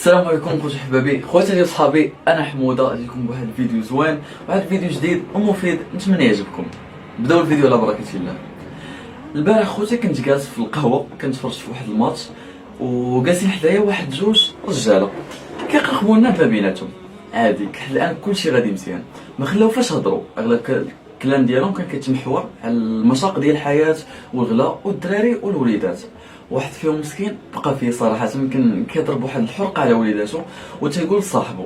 السلام عليكم خوتي حبابي خواتاتي وصحابي، انا حموده جيتكم بواحد الفيديو زوين، واحد الفيديو جديد ومفيد، نتمنى يعجبكم. بداو الفيديو على بركه الله. البارح خوتي كنت جالس في القهوه كنتفرج في واحد الماتش، وجالسين حدايا واحد جوج رجاله كيقرقبوا لنا ما بيناتهم عادي. الان كلشي غادي مزيان، ما خلاو فاش هضروا. اغلب الكلام ديالهم كان كيتمحور على المشاق ديال الحياه والغلا والدراري والوليدات. واحد فيهم مسكين بقى فيه صراحه يمكن كيضرب واحد الحرقه على وليداتو وتيقول لصاحبو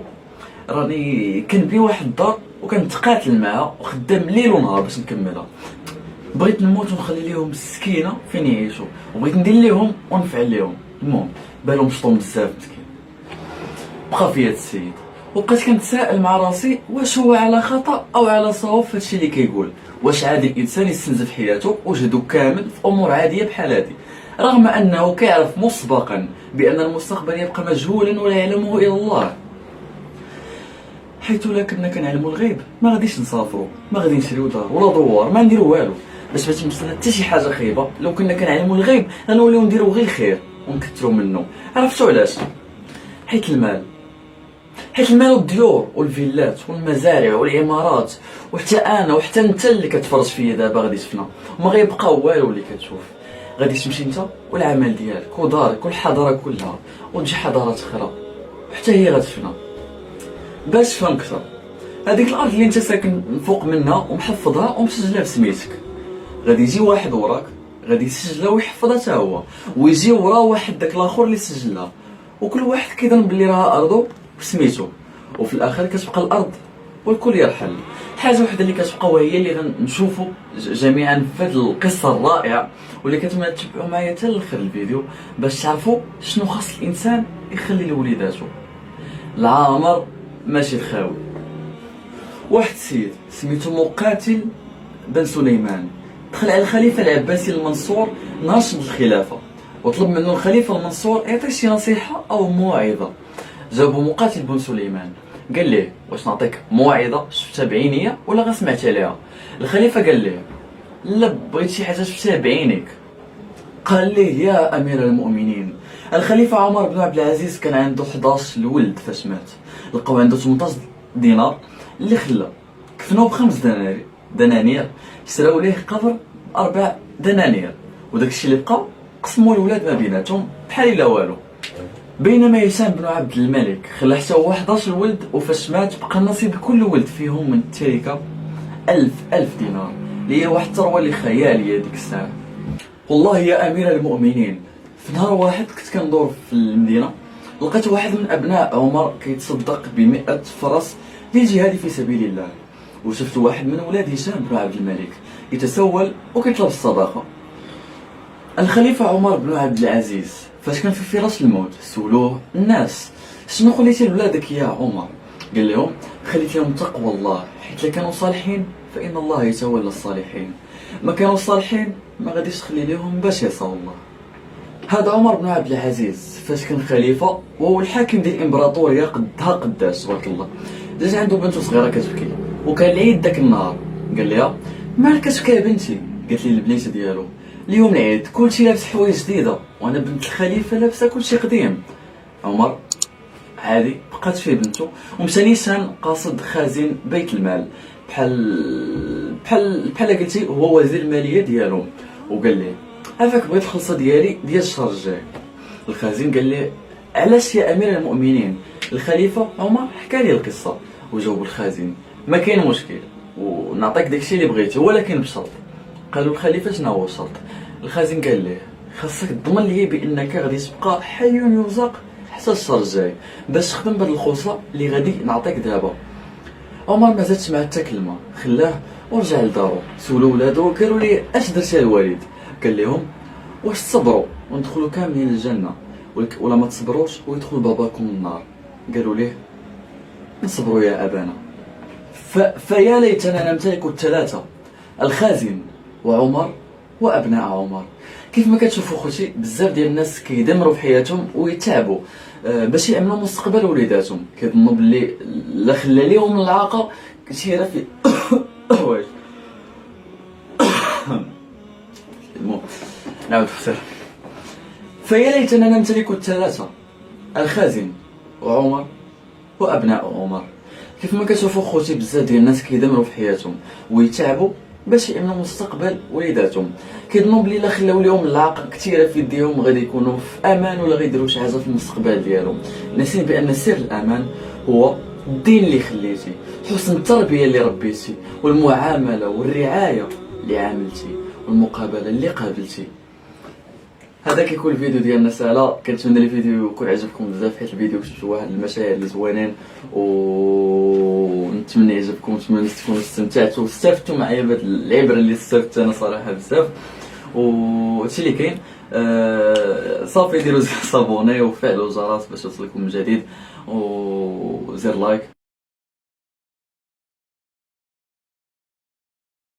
راني كنبني واحد الدار وكنتقاتل معها وخدام ليل ونهار باش نكملها. بغيت نموت ونخلي ليهم السكينه فين يعيشوا، وبغيت ندير ليهم ونفعل ليهم. المهم بالهم شطون بزاف مسكين. بقى فيا السيد وبقيت كنتسائل مع راسي واش هو على خطا او على صواب في هادشي اللي كيقول. واش عادي الانسان يستنزف حياته وجهده كامل في امور عاديه بحال هادي، رغم انه كيعرف مسبقا بان المستقبل يبقى مجهولا ولا يعلمه الا الله؟ حيث لا كنا كنعلموا الغيب ما غاديش نسافروا، ما غادي نشريو دار ولا دوار، ما نديروا والو باش ما تمسنا حتى شي حاجه خايبه. لو كنا كنعلموا الغيب غنوليو نديروا غير الخير ونكثروا منه. عرفتوا علاش؟ حيت المال والديور والفيلات والمزارع والعمارات، وحتى انا وحتى انت اللي كتفرج فيا دابا غادي تفنى وما غيبقى والو اللي كتشوف. غادي تمشي انت والعمل ديالك ودارك والحضاره كلها وتجي حضارات اخرى وحتى هي غتفنى. باش تفهم اكثر، هذيك الارض اللي انت ساكن فوق منها ومحفظها ومسجلها بسميتك، غادي يجي واحد وراك غادي يسجلها ويحفظها حتى هو، ويجي وراه واحد داك الاخر اللي سجلها، وكل واحد كيظن بلي راه ارضه بسميتو، وفي الاخر كتبقى الارض والكل يرحل. حاجه وحده اللي كتبقى وهي اللي غنشوفوا جميعا في هذه القصه الرائعه، واللي كنتمنى تتبعوا معايا حتى لاخر الفيديو باش تعرفوا شنو خاص الانسان يخلي لوليداتو. العامر ماشي الخاوي. واحد السيد سميتو مقاتل بن سليمان دخل على الخليفه العباسي المنصور نهار شد الخلافه، وطلب منه الخليفه المنصور يعطيه شي نصيحه او موعظه. جاوبو مقاتل بن سليمان قال ليه واش نعطيك موعظه شفتها بعينيا ولا غير سمعت عليها؟ الخليفه قال ليه لا، بغيت شي حاجه شفتها بعينيك. قال ليه يا امير المؤمنين، الخليفه عمر بن عبد العزيز كان عنده 11 الولد فاش مات، لقاو عنده 18 دينار اللي خلى كفنوه ب5 دنانير، شراو ليه قبر ب4 دنانير، وداك الشيء اللي بقى قسموا الولاد ما بيناتهم بحال لا والو. بينما هشام بن عبد الملك خلى حتى هو 11 ولد، وفاش مات بقى نصيب كل ولد فيهم من التركه 1000 دينار، اللي هي واحد الثروه اللي خياليه ديك الساعه. والله يا امير المؤمنين، في نهار واحد كنت كندور في المدينه، لقيت واحد من ابناء عمر كيتصدق ب100 فرس للجهاد في سبيل الله، وشفت واحد من ولاد هشام بن عبد الملك يتسول وكيطلب الصدقه. الخليفه عمر بن عبد العزيز فاش كان في فراش الموت سولوه الناس شنو خليتي لولادك يا عمر؟ قال لهم خليت لهم تقوى الله، حيت لا كانوا صالحين فان الله يتولى الصالحين، ما كانوا صالحين ما غاديش تخلي لهم باش يعصوا الله. هذا عمر بن عبد العزيز فاش كان خليفه وهو الحاكم ديال الامبراطوريه قدها قداش تبارك الله، جات عنده بنته صغيره كتبكي وكان العيد داك النهار. قال لها مالك كتبكي يا بنتي؟ قالت لي البنيته ديالو اليوم العيد كلشي لابس حوايج جديده وانا بنت الخليفه لابسه كلشي قديم. عمر عادي بقات فيه بنته ومشى نيشان قاصد خازن بيت المال بحال قلتي هو وزير الماليه ديالو، وقال ليه عافاك بغيت الخلصه ديالي ديال الشهر الجاي. الخازن قال ليه علاش يا امير المؤمنين؟ الخليفه عمر حكى لي القصه وجاوب الخازن ما كاين مشكل ونعطيك داكشي اللي بغيتي ولكن بشرط. قالوا الخليفه شنو هو الشرط؟ الخازن قال ليه خاصك تضمن لي بانك غادي تبقى حي يرزق حتى الشهر الجاي باش تخدم بهاد الخوصه اللي غادي نعطيك دابا. عمر ما زادش مع حتى كلمه، خلاه ورجع لدارو. سولو ولادو قالوا لي اش درتي الوالد؟ قال لهم واش تصبروا وندخلوا كاملين الجنه ولا ما تصبروش ويدخل باباكم النار؟ قالوا ليه نصبروا يا ابانا. فيا ليتنا نمتلك الثلاثه، الخازن وعمر وابناء عمر. كيف ما كتشوفوا خوتي بزاف ديال الناس كيدمروا في حياتهم ويتعبوا باش يامنوا مستقبل وليداتهم، كيظنوا باللي لا خلى ليهم العاقه كثيره في واش المهم نعاود فسر. فيا ليتنا نمتلك الثلاثه، الخازن وعمر وابناء عمر. كيف ما كتشوفوا خوتي بزاف ديال الناس كيدمروا في حياتهم ويتعبوا باش يامنوا مستقبل وليداتهم، كيظنوا بلي الا خلاو لهم العاقه كثيره في يديهم غادي يكونوا في امان ولا غيديروا شي حاجه في المستقبل ديالهم. ناسين بان سر الامان هو الدين اللي خليتي، حسن التربيه اللي ربيتي، والمعامله والرعايه اللي عاملتي، والمقابله اللي قابلتي. هذا كيكون الفيديو ديالنا سهله. كنتمنى الفيديو يكون عجبكم بزاف، حيت الفيديو كتبتو واحد المشاعر اللي زوينين، ونتمنى يعجبكم، نتمنى تكونوا استمتعتوا واستفدتوا معايا بهاد العبره اللي استفدت انا صراحه بزاف. وهادشي اللي كاين. صافي ديروا زر صابوني وفعلوا الجرس باش يوصلكم من جديد، وزر لايك.